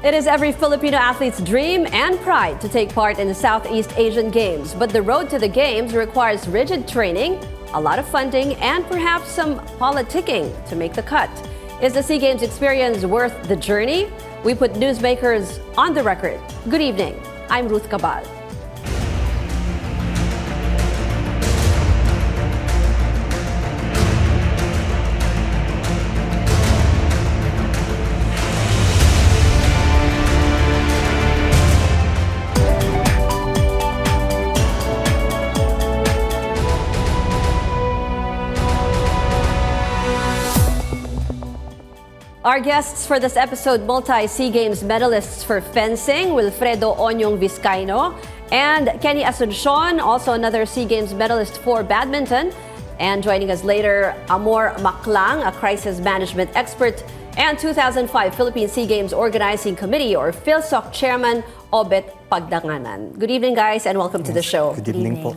It is every Filipino athlete's dream and pride to take part in the Southeast Asian Games. But the road to the Games requires rigid training, a lot of funding, and perhaps some politicking to make the cut. Is the SEA Games experience worth the journey? We put newsmakers on the record. Good evening. I'm Ruth Cabal. Our guests for this episode, multi-SEA Games medalists for fencing, Wilfredo Onyong Vizcaino, and Kenny Asuncion, also another SEA Games medalist for badminton. And joining us later, Amor Maclang, a crisis management expert, and 2005 Philippine SEA Games Organizing Committee, or PhilSoc Chairman, Obet Pagdanganan. Good evening, guys, and welcome to the show. Good evening po.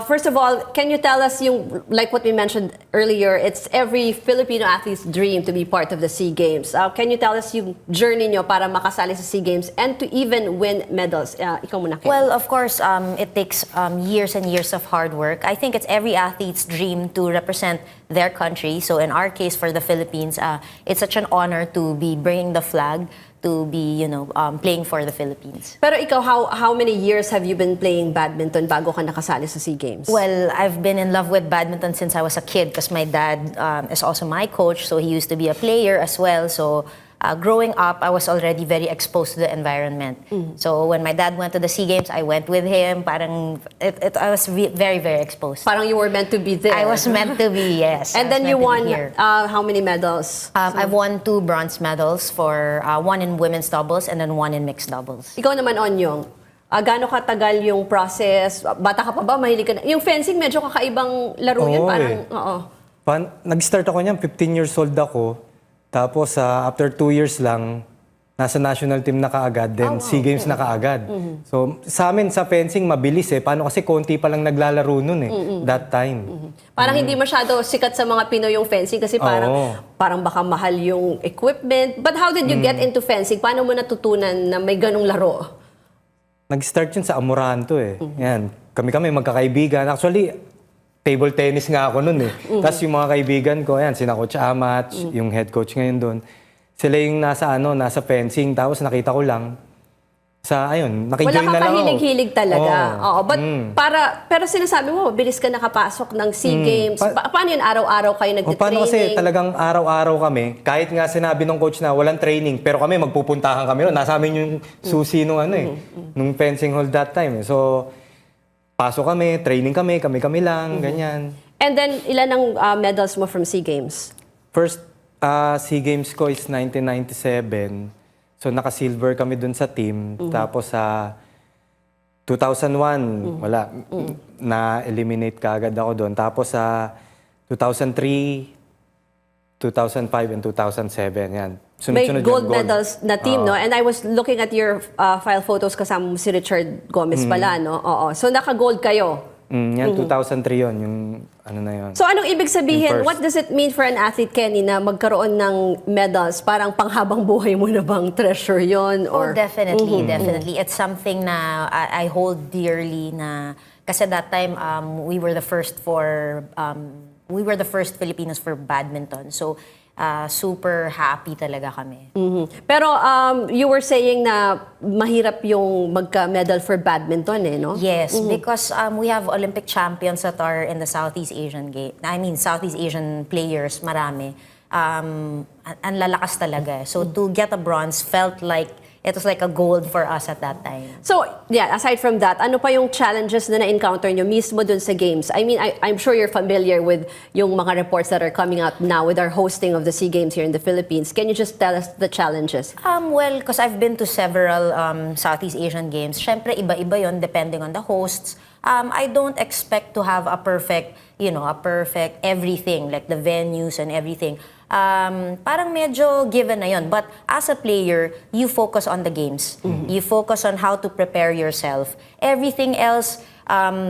First of all, can you tell us, like what we mentioned earlier, it's every Filipino athlete's dream to be part of the SEA Games. Can you tell us yung journey nyo para makasali sa SEA Games and to even win medals? Ikaw muna, Ken. Well, of course, it takes years and years of hard work. I think it's every athlete's dream to represent their country. So in our case, for the Philippines, it's such an honor to be bringing the flag, to be, playing for the Philippines. Pero ikaw, how many years have you been playing badminton bago ka nakasali sa SEA Games? Well, I've been in love with badminton since I was a kid because my dad is also my coach, so he used to be a player as well. So growing up, I was already very exposed to the environment. So when my dad went to the SEA Games, I went with him. Parang I was very, very exposed. Parang you were meant to be there. I was meant to be, yes. And then you won how many medals? I've won 2 bronze medals, for one in women's doubles and then one in mixed doubles. Ikaw naman, Onyong, gaano katagal yung process? Bata ka pa ba? Mahilig ka na? Yung fencing, medyo kakaibang laro yun. Parang, oo. Nag-start ako niyan, 15 years old ako. Tapos after 2 years lang, nasa national team na kaagad, then SEA Games na kaagad. So sa amin sa fencing, mabilis eh. Paano kasi konti pa lang naglalaro nun eh, that time. Parang hindi masyado sikat sa mga Pinoy yung fencing kasi parang baka mahal yung equipment. But how did you get into fencing? Paano mo natutunan na may ganong laro? Nag-start yun sa Amoranto eh. Yan. Kami magkakaibigan. Actually, table tennis nga ako nun eh. Tapos yung mga kaibigan ko, ayan, sina Coach Amat, yung head coach ngayon doon. Sila yung nasa fencing. Tapos nakita ko lang, nakijoin na lang ako. Wala ka kahilig-hilig talaga. Oo. But pero sinasabi mo, mabilis ka nakapasok ng SEA Games. Paano yun? Araw-araw kayo nagtitraining? Paano kasi talagang araw-araw kami, kahit nga sinabi ng coach na walang training, pero kami magpupuntahan kami ron. Nasa amin yung susi nung nung fencing hall that time. So, pasok kami, training kami lang, ganyan. And then, ilan ang medals mo from SEA Games? First SEA Games ko is 1997. So, naka-silver kami dun sa team. Tapos sa 2001, wala. Na-eliminate kaagad ako doon. Tapos sa 2003, 2005, and 2007, yan. May gold medals na team, no? And I was looking at your file photos, kasama mo si Richard Gomez pala, no? Oo. So, naka-gold kayo? Yan, 2003 yun, yung na yun. So, anong ibig sabihin? What does it mean for an athlete, Kenny, na magkaroon ng medals? Parang panghabang buhay mo na bang treasure yun? Or? Oh, definitely, definitely. It's something na I hold dearly na, kasi that time, we were the first Filipinos for badminton. So, super happy talaga kami. Pero you were saying na mahirap yung magka-medal for badminton no? Yes, because we have Olympic champions that are in the Southeast Asian game. I mean, Southeast Asian players, marami. Ang lalakas talaga. So to get a bronze felt like it was like a gold for us at that time. So, yeah, aside from that, ano pa yung challenges na na-encounter nyo mismo dun sa games? I mean, I'm sure you're familiar with yung mga reports that are coming out now with our hosting of the SEA Games here in the Philippines. Can you just tell us the challenges? Well, because I've been to several Southeast Asian Games. Syempre, iba-iba yon depending on the hosts. I don't expect to have a perfect everything, like the venues and everything. Parang medyo given na yon. But as a player, you focus on the games. You focus on how to prepare yourself. Everything else,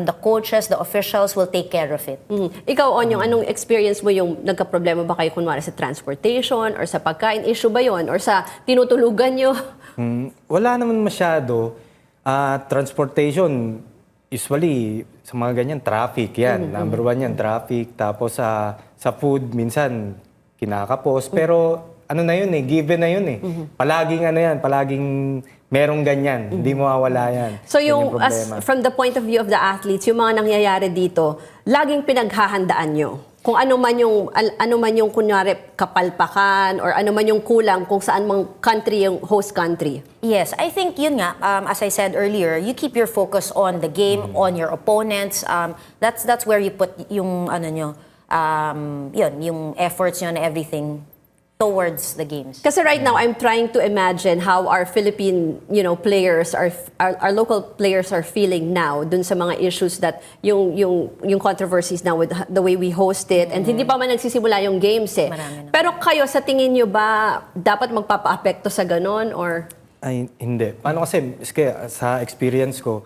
the coaches, the officials will take care of it. Ikaw, Onyong, anong experience mo yung nagka-problema ba kayo kunwari sa transportation or sa pagkain? Issue ba yon? Or sa tinutulugan nyo? Wala naman masyado. Transportation, usually, sa mga ganyan, traffic yan. Number one yan, traffic. Tapos sa food, minsan, kinakapos. Pero ano na yun given na yun Palaging ano yan, palaging merong ganyan. Hindi mawawala yan. So Yan yung, from the point of view of the athletes, yung mga nangyayari dito, laging pinaghahandaan nyo. Kung ano man yung kunyari kapalpakan or ano man yung kulang kung saan mang country yung host country. Yes, I think yun nga, as I said earlier, you keep your focus on the game, on your opponents. That's where you put yung yung efforts nyo and everything towards the games. Kasi right now, I'm trying to imagine how our Philippine, players our local players are feeling now dun sa mga issues that yung controversies now with the way we host it and hindi pa man nagsisimula yung games Marami na. Pero kayo sa tingin nyo ba dapat magpapa-apekto sa ganon or Ay, hindi. Paano kasi sa experience ko,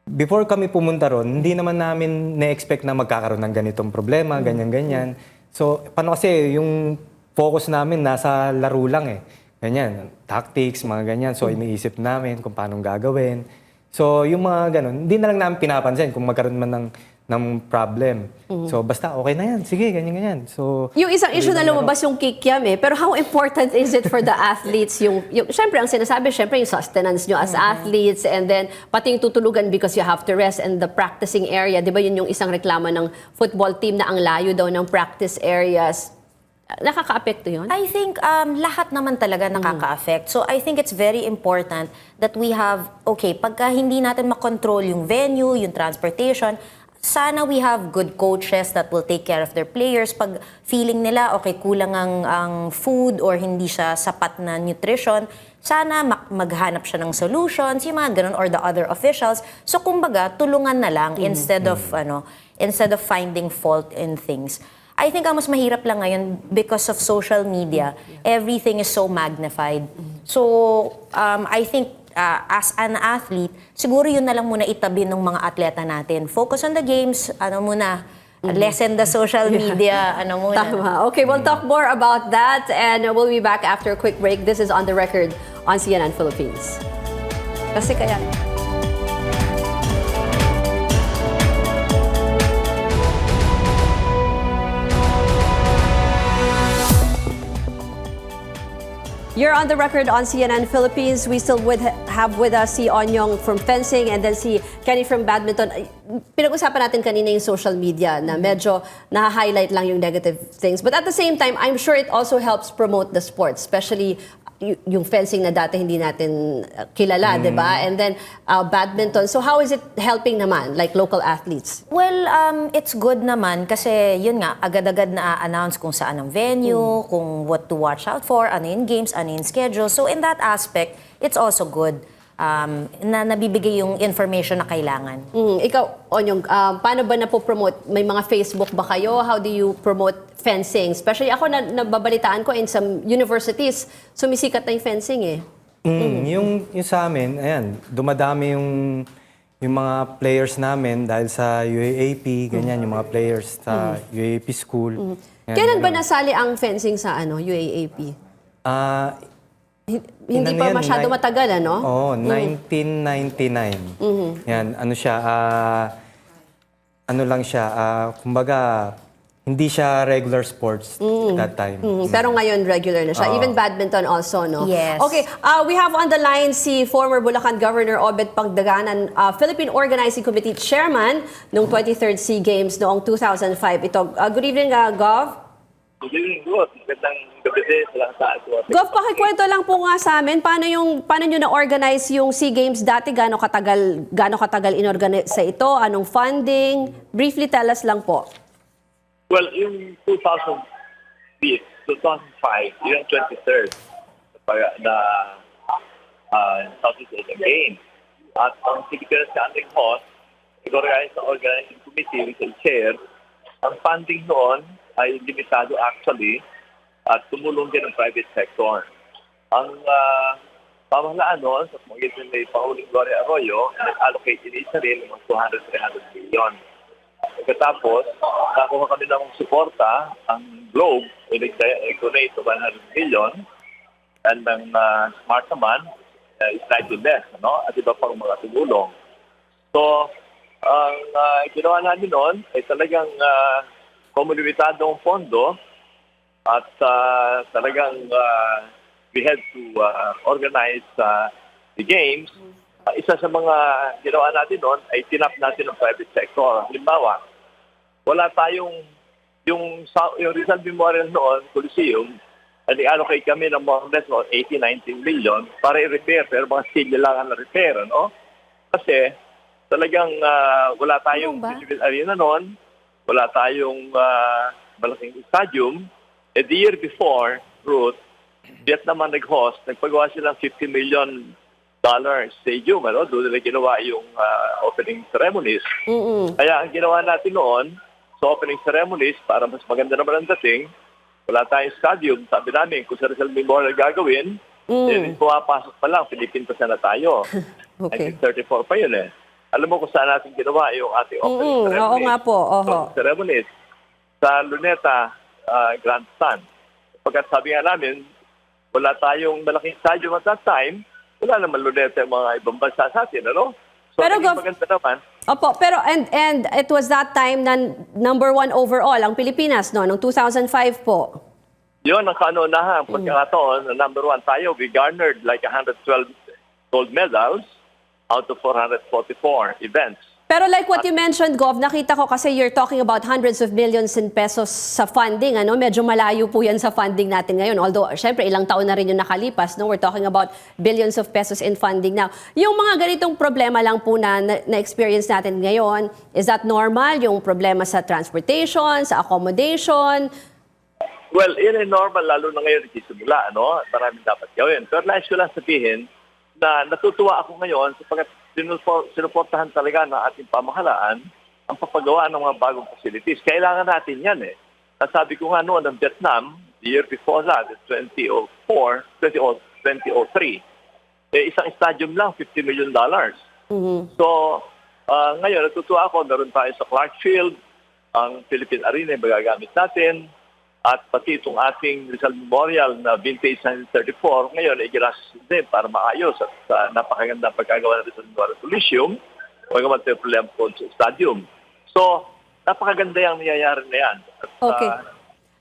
before kami pumunta ron, hindi naman namin na-expect na magkakaroon ng ganitong problema, ganyan-ganyan. So, paano kasi yung focus namin nasa laro lang Ganyan, tactics, mga ganyan. So, iniisip namin kung paano gagawin. So, yung mga ganun, hindi na lang namin pinapansin kung magkaroon man ng problem. So, basta okay na yan. Sige, ganyan-ganyan. So, yung isang issue na lumabas yung kikiam pero how important is it for the athletes yung syempre ang sinasabi syempre yung sustenance nyo as athletes and then pati yung tutulugan because you have to rest and the practicing area, di ba yun yung isang reklamo ng football team na ang layo daw ng practice areas. Nakaka-apekto yun? I think lahat naman talaga nakaka-affect. So I think it's very important that we have, pagka hindi natin makontrol yung venue, yung transportation, sana we have good coaches that will take care of their players. Pag feeling nila, kulang ang food or hindi siya sapat na nutrition, sana maghanap siya ng solutions, yung mga ganun, or the other officials. So kumbaga, tulungan na lang instead of finding fault in things. I think ang mas mahirap lang ngayon because of social media, everything is so magnified. So, I think as an athlete, siguro yun na lang muna itabi ng mga atleta natin. Focus on the games, lessen the social media, muna. Tama. Okay, we'll talk more about that and we'll be back after a quick break. This is On the Record on CNN Philippines. Kasi kaya... You're on the record on CNN Philippines. We still have with us si Onyong from fencing and then si Kenny from badminton. Pinag-usapan natin kanina yung social media na medyo na-highlight lang yung negative things. But at the same time, I'm sure it also helps promote the sport, especially yung fencing na dati hindi natin kilala, di ba? And then badminton. So how is it helping naman, like local athletes? Well, it's good naman kasi yun nga, agad-agad na-announce kung saan ang venue, kung what to watch out for, ano yung games, ano yung schedule. So in that aspect, it's also good na nabibigay yung information na kailangan. Ikaw, Onyong, paano ba napopromote? May mga Facebook ba kayo? How do you promote fencing? Especially ako, nababalitaan ko in some universities, sumisikat na yung fencing Yung sa amin, ayan, dumadami yung mga players namin dahil sa UAAP, ganyan, yung mga players sa UAAP school. Ayan, Kailan ba nasali ang fencing sa UAAP? Hindi pa masyado matagal, ano? Oo, 1999. Yan, ano siya, kumbaga, hindi siya regular sports at that time. Pero ngayon, regular na siya. Even badminton also, no? Yes. Okay, we have on the line si former Bulacan Governor Obet Pagdaganan, Philippine Organizing Committee Chairman noong 23rd SEA Games noong 2005. Ito, good evening, Gov. Good evening, Ruth. Magandang gabi sa lahat sa ato. Gov, pakikwento lang po nga sa amin, paano nyo na-organize yung SEA Games dati? Gaano katagal in-organize sa ito? Anong funding? Briefly tell us lang po. Well, yung 2005, yung 23rd, na Southeast Asian Games. At ang Philippines ating host, organizing committee with the chair, ang funding noon ay limitado actually at tumulong din ng private sector. Ang pamahalaan noon sa pamagitan ni Pangulong Gloria Arroyo, nag-allocate initially ng 200-300 million. Pagkatapos, nakuha kami ng suporta, ang Globe, nag-donate to 100 million. And ng smart naman, is slightly less, no? At iba pang mga tumulong. So, ang ginawa namin noon ay talagang komunitadong pondo at talagang we had to organize the games. Isa sa mga ginawa natin noon ay tinap natin ng private sector. Halimbawa, wala tayong yung Rizal Memorial noon, Coliseum, allocate kami ng more or less 80-90 million para i-repair, pero mga silya lang ang na-repair, no? Kasi talagang wala tayong arena noon, wala tayong malaking stadium. The year before, Ruth, Vietnam ang nag-host, nagpagawa silang $50 million stadium, ano? Doon nila ginawa yung opening ceremonies. Kaya ang ginawa natin noon, sa opening ceremonies, para mas maganda naman ang dating, wala tayong stadium. Sabi namin, kung sa Rizal Memorial gagawin, pumapasok pa lang, Philippine pa na tayo. Okay. 1934 pa yun eh. Alam mo kung saan natin ginawa yung ating opening ceremonies? Oo nga po. Ceremonies sa Luneta Grandstand. Pagkat sabi nga namin, wala tayong malaking stadium at that time, wala naman Luneta yung mga ibang bansa sa atin, ano? So, Pero maganda naman. Opo, pero and it was that time na number 1 overall ang Pilipinas noong 2005 po. Yun ang kauna-unahang pagkakataon na number 1 tayo. We garnered like 112 gold medals out of 444 events. Pero like what you mentioned, Gov, nakita ko kasi you're talking about hundreds of millions in pesos sa funding. Ano? Medyo malayo po yan sa funding natin ngayon. Although, syempre, ilang taon na rin yung nakalipas. No? We're talking about billions of pesos in funding now. Yung mga ganitong problema lang po na-experience natin ngayon, is that normal? Yung problema sa transportation, sa accommodation? Well, yun ay normal, lalo na ngayon nagsisimula. Ano? Maraming dapat gawin. Pero nais ko lang sabihin na natutuwa ako ngayon sapagkat sinuportahan talaga ng ating pamahalaan ang papagawa ng mga bagong facilities. Kailangan natin yan eh. Sabi ko nga noon ng Vietnam, the year before that, 2003, isang stadium lang, $50 million. So, ngayon, natutuwa ako, naroon tayo sa Clark Field, ang Philippine Arena yung magagamit natin, at pati itong ating Rizal Memorial na vintage 1934, ngayon ay ginastos din para maayos at napakaganda pagkagawa ng Rizal Memorial Coliseum, magawa tayo problema po sa stadium. So, napakaganda yung nangyayari na yan. At, okay.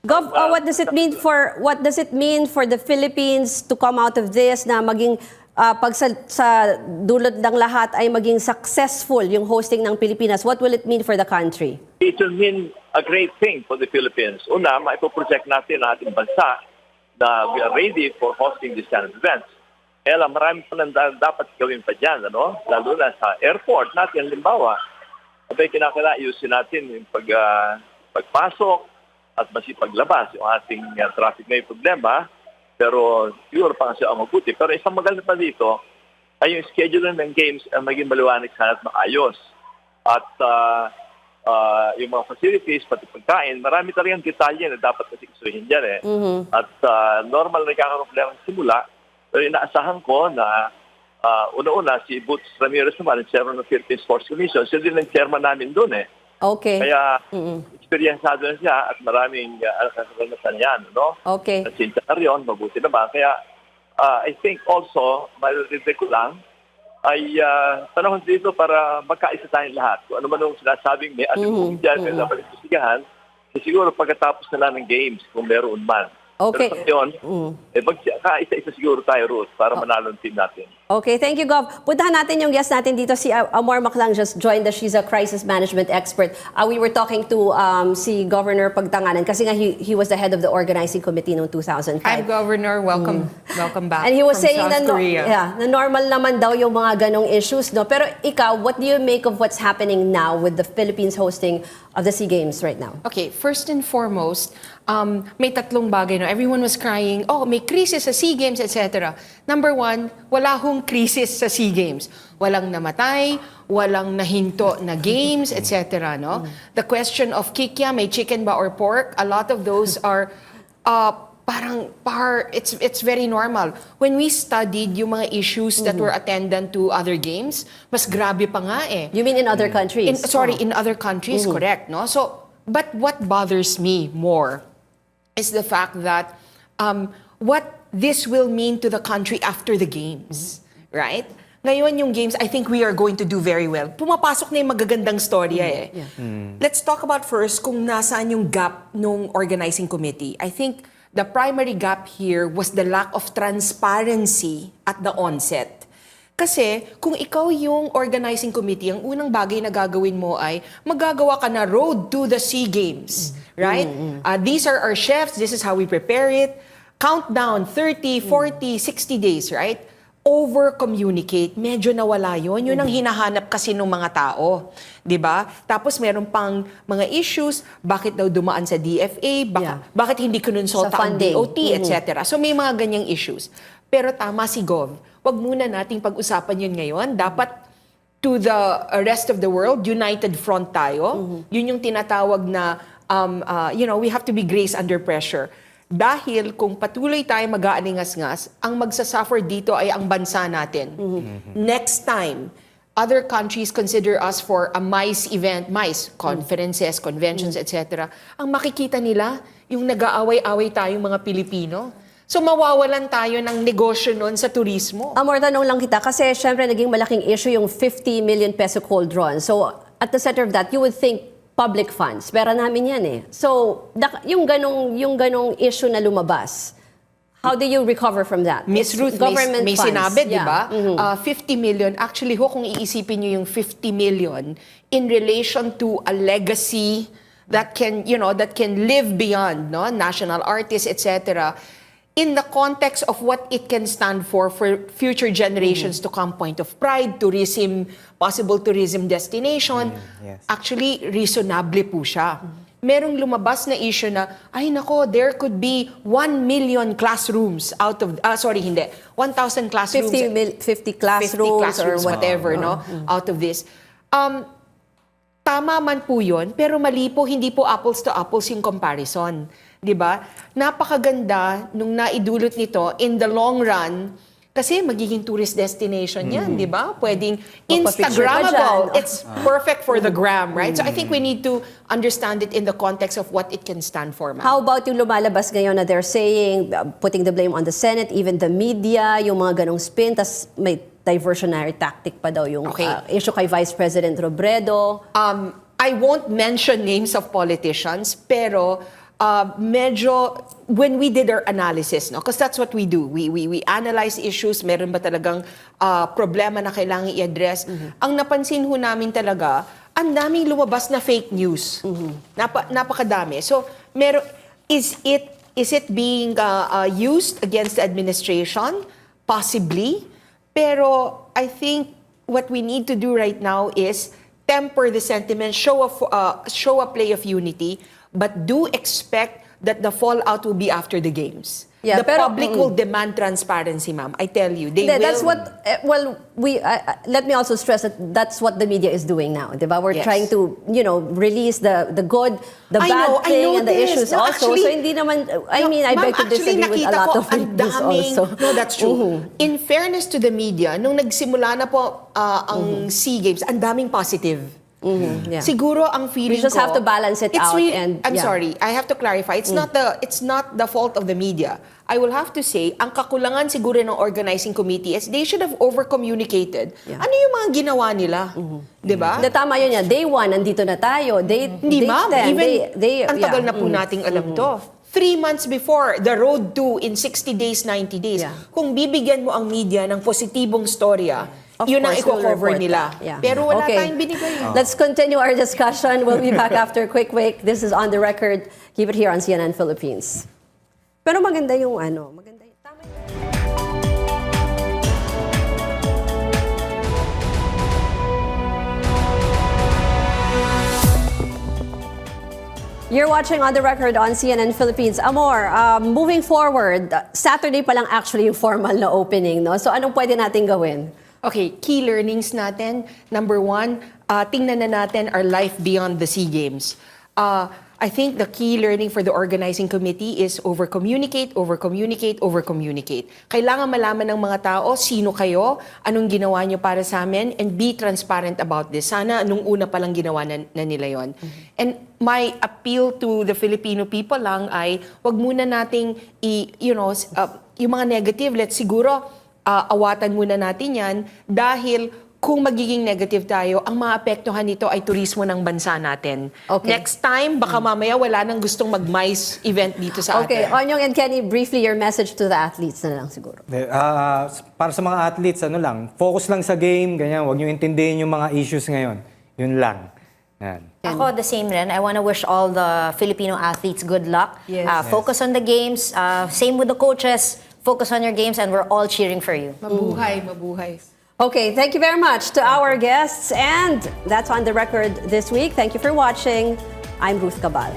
Gov, what does it mean for the Philippines to come out of this na maging pag sa dulot ng lahat ay maging successful yung hosting ng Pilipinas? What will it mean for the country? It will mean a great thing for the Philippines. Una, maipoproject natin ang ating bansa na we are ready for hosting this kind of events. Kaya lang, marami pa lang dapat gawin pa dyan, ano? Lalo na sa airport natin, halimbawa. Abay, kinakailangan natin yung pagpasok at masipaglabas. Yung ating traffic may problema, pero siguro pa kasi ang mabuti. Pero isang maganda pa dito ay yung schedule ng games ay maging maliwanag sana at maayos. At yung mga facilities, pati pagkain, marami talagang detalye na dapat kasi isuhin dyan eh. At normal na nagkakaroon simula, pero inaasahan ko na una-una si Boots Ramirez naman, ang chairman ng Philippine Sports Commission, siya din ang chairman namin doon eh. Okay. Kaya experiensado na siya at maraming karanasan yan, no? Okay. Nasinta na rin, mabuti naman. Kaya I think also, malilitig ko lang, ay panahon dito para magkaisa tayong lahat. Kung ano man yung sinasabing may ating dyan, may dapat ipusigahan, siguro pagkatapos na lang ng games, kung meron man. Okay. Pero sa yun, magkaisa-isa siguro tayo, Ruth, para manalo ang team natin. Okay, thank you, Gov. Puntahan natin yung guest natin dito, si Amor Maclang just joined us. She's a crisis management expert. We were talking to si Governor Pagtanganan kasi nga he was the head of the organizing committee noong 2005. Hi, Governor. Welcome back. And he was from saying South Korea. na normal naman daw yung mga ganong issues, no? Pero ikaw, what do you make of what's happening now with the Philippines hosting of the SEA Games right now? Okay, first and foremost, may tatlong bagay. No? Everyone was crying, oh, may crisis sa SEA Games, etc. Number one, wala hong crisis sa SEA Games. Walang namatay, walang nahinto na games, etc. No? The question of kikya, may chicken ba or pork, a lot of those are it's very normal. When we studied yung mga issues that were attendant to other games, mas grabe pa nga eh. You mean in other countries? In other countries, correct. No? So, but what bothers me more is the fact that what this will mean to the country after the games, right? Ngayon yung games, I think we are going to do very well. Pumapasok na yung magagandang storya eh. Let's talk about first kung nasaan yung gap nung organizing committee. I think the primary gap here was the lack of transparency at the onset. Kasi kung ikaw yung organizing committee, ang unang bagay na gagawin mo ay magagawa ka na road to the SEA Games, right? These are our chefs, this is how we prepare it. Countdown, 30, 40, 60 days, right? Over-communicate, medyo nawala yun. Yun ang hinahanap kasi ng mga tao. 'Di ba? Tapos meron pang mga issues, bakit daw dumaan sa DFA, bakit hindi kinonsulta ang DOT, etc. So may mga ganyang issues. Pero tama si Gov, wag muna nating pag-usapan yun ngayon. Dapat to the rest of the world, united front tayo. Yun yung tinatawag na, we have to be grace under pressure. Dahil kung patuloy tayo mag-aaningas-ngas, ang magsasuffer dito ay ang bansa natin. Next time, other countries consider us for a MICE event, MICE, conferences, conventions, etc. Ang makikita nila, yung nag-aaway-away tayong mga Pilipino. So mawawalan tayo ng negosyo nun sa turismo. Amor, tanong lang kita, kasi syempre naging malaking issue yung 50 million peso cold run. So at the center of that, you would think public funds. Pera namin yan eh. So, yung ganong issue na lumabas, how do you recover from that? Miss Ruth, may funds. sinabi, di ba? 50 million, actually kung iisipin nyo yung 50 million in relation to a legacy that can live beyond, no? National artists, etc., in the context of what it can stand for future generations to come, point of pride, tourism, possible tourism destination, actually, reasonable po siya. Merong lumabas na issue na, ay nako, there could be 1 million classrooms out of, 1,000 classrooms. 50 classrooms or whatever, no? Out of this. Tama man po yun, pero mali po, hindi po apples to apples yung comparison. 'Di ba? Napakaganda nung naidulot nito in the long run kasi magiging tourist destination 'yan, 'di ba? Pwedeng Instagrammable. It's perfect for the gram, right? So I think we need to understand it in the context of what it can stand for. How about yung lumalabas ngayon na they're saying, putting the blame on the Senate, even the media, yung mga ganong spin, tas may diversionary tactic pa daw yung issue kay Vice President Robredo. I won't mention names of politicians, pero medyo, when we did our analysis, no, because that's what we do, we analyze issues, meron ba talagang problema na kailangan i-address. Ang napansin ho namin talaga, ang daming lumabas na fake news. Napakadami. So, is it being used against the administration? Possibly. Pero I think what we need to do right now is temper the sentiment, show a play of unity, but do expect that the fallout will be after the games. Yeah, the public will demand transparency, ma'am. I tell you, they will. That's what, let me also stress that that's what the media is doing now. Diba? We're trying to, release the good, the bad thing, and the issues also. So hindi naman, I beg to disagree with a lot of this also. No, that's true. In fairness to the media, nung nagsimula na po ang SEA Games, ang daming positive. Siguro ang feeling we just have to balance it out. I'm sorry, I have to clarify. It's not the fault of the media. I will have to say, ang kakulangan siguro ng organizing committee is they should have over-communicated. Ano yung mga ginawa nila? Diba? Tama yun yan. Day 1, nandito na tayo. Hindi, ma'am. Ang tagal na po nating alam to. 3 months before, the road to in 60 days, 90 days. Kung bibigyan mo ang media ng positibong storya, yun ang i-cover nila. Pero wala tayong binigay. Let's continue our discussion. We'll be back after a quick break. This is On the Record. Keep it here on CNN Philippines. Pero maganda yung maganda yung tama yun. You're watching On the Record on CNN Philippines. Amor, moving forward, Saturday pa lang actually yung formal na opening, no? So anong pwede natin gawin? Okay, key learnings natin. Number 1, tingnan na natin our life beyond the SEA Games. I think the key learning for the organizing committee is over-communicate, over-communicate, over-communicate. Kailangan malaman ng mga tao, sino kayo, anong ginawa nyo para sa amin, and be transparent about this. Sana nung una palang ginawa na nila yon. And my appeal to the Filipino people lang ay, wag muna nating yung mga negative, let's siguro awatan muna natin yan dahil kung magiging negative tayo, ang maapektuhan nito ay turismo ng bansa natin. Okay. Next time, baka mamaya wala nang gustong mag-MICE event dito sa Okay, atin. Onyong and Kenny, briefly your message to the athletes na lang siguro. Para sa mga athletes, ano lang, focus lang sa game, ganyan, huwag nyo intindihin yung mga issues ngayon. Yun lang. Yan. Ako, the same rin. I want to wish all the Filipino athletes good luck. Yes. Focus on the games. Same with the coaches. Focus on your games and we're all cheering for you. Mabuhay, mabuhay. Okay, thank you very much to our guests. And that's On the Record this week. Thank you for watching. I'm Ruth Cabal.